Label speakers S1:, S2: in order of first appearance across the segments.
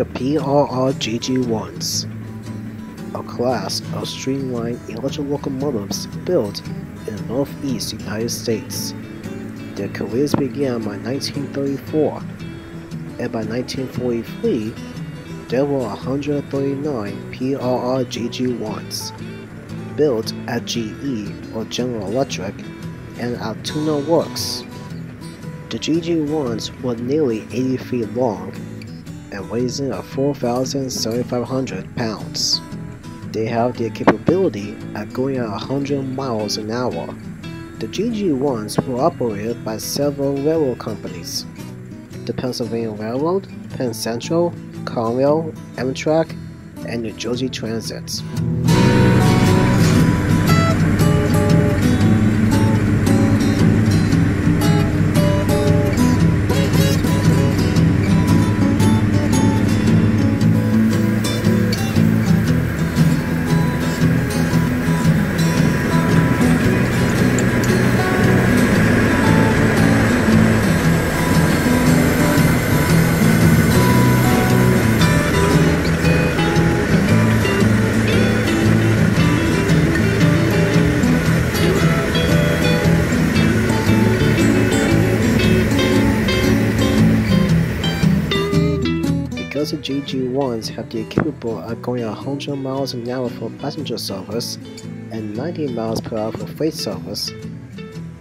S1: the PRRGG-1s, a class of streamlined electric locomotives built in the Northeast United States. Their careers began by 1934, and by 1943, there were 139 PRRGG-1s built at GE or General Electric and Altoona Works. The GG-1s were nearly 80 feet long and weighs in at 4,700 pounds. They have their capability at going at 100 miles an hour. The GG-1s were operated by several railroad companies: the Pennsylvania Railroad, Penn Central, Conrail, Amtrak, and New Jersey Transit. Because the GG-1s have the capable of going 100 miles an hour for passenger service and 90 miles per hour for freight service,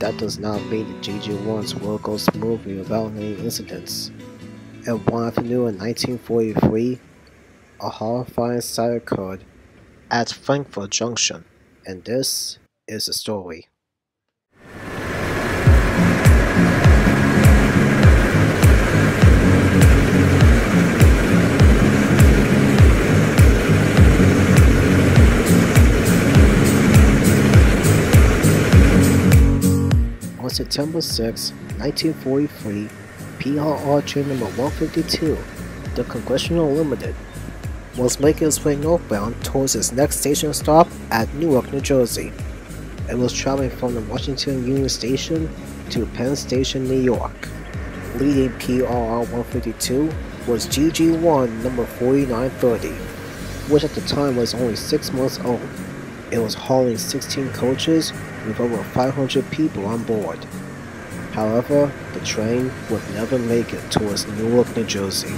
S1: that does not mean the GG-1s will go smoothly without any incidents. And one afternoon in 1943, a horrifying sight occurred at Frankford Junction, and this is the story. On September 6, 1943, PRR train number 152, the Congressional Limited, was making its way northbound towards its next station stop at Newark, New Jersey. It was traveling from the Washington Union Station to Penn Station, New York. Leading PRR 152 was GG-1 number 4930, which at the time was only 6 months old. It was hauling 16 coaches with over 500 people on board. However, the train would never make it towards Newark, New Jersey.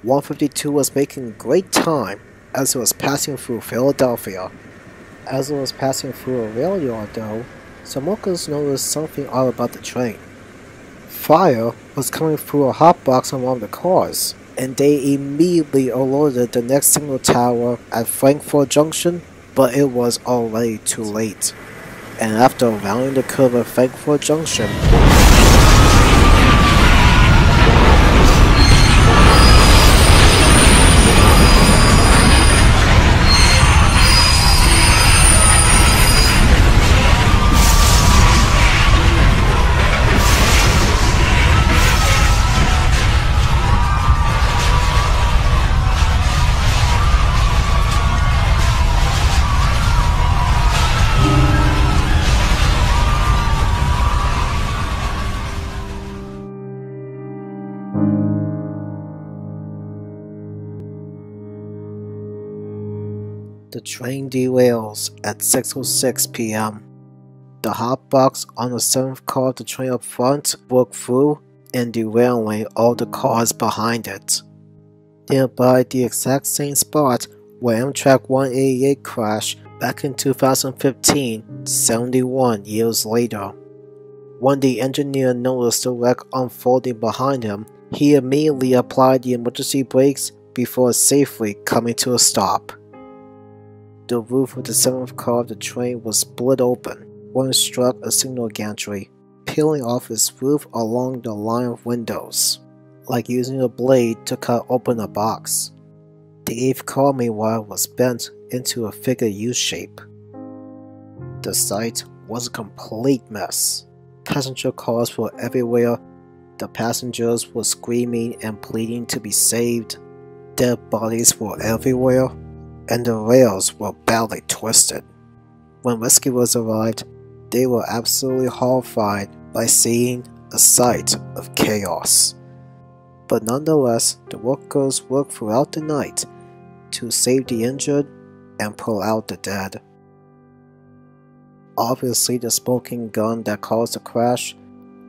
S1: 152 was making great time as it was passing through Philadelphia. As it was passing through a rail yard though, some workers noticed something odd about the train. Fire was coming through a hotbox on one of the cars, and they immediately alerted the next signal tower at Frankford Junction, but it was already too late. And after rounding the curve at Frankford Junction, the train derails at 6:06 p.m. The hotbox on the 7th car of the train up front broke through and derailing all the cars behind it. Nearby the exact same spot where Amtrak 188 crashed back in 2015, 71 years later. When the engineer noticed the wreck unfolding behind him, he immediately applied the emergency brakes before safely coming to a stop. The roof of the 7th car of the train was split open when it struck a signal gantry, peeling off its roof along the line of windows, like using a blade to cut open a box. The 8th car meanwhile was bent into a figure U shape. The site was a complete mess. Passenger cars were everywhere, the passengers were screaming and pleading to be saved, dead bodies were everywhere, and the rails were badly twisted. When rescuers arrived, they were absolutely horrified by seeing a sight of chaos. But nonetheless, the workers worked throughout the night to save the injured and pull out the dead. Obviously, the smoking gun that caused the crash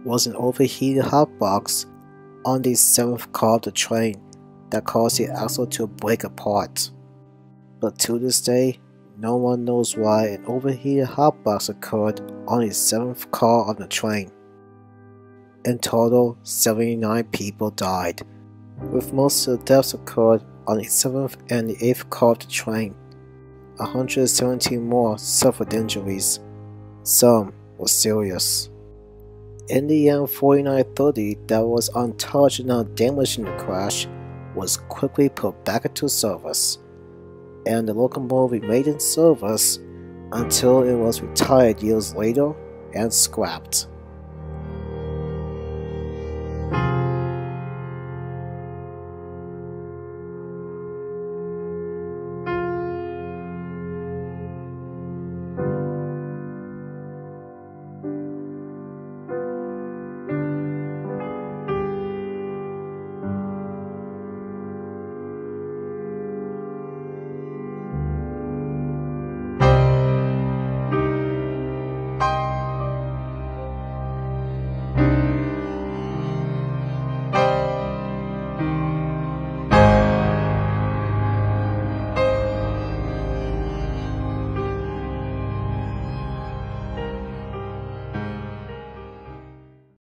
S1: was an overheated hotbox on the 7th car of the train that caused the axle to break apart. But to this day, no one knows why an overheated hotbox occurred on the 7th car of the train. In total, 79 people died, with most of the deaths occurred on the 7th and the 8th car of the train. 117 more suffered injuries. Some were serious. In the end, 4930 that was untouched and not damaged in the crash was quickly put back into service, and the locomotive remained in service until it was retired years later and scrapped.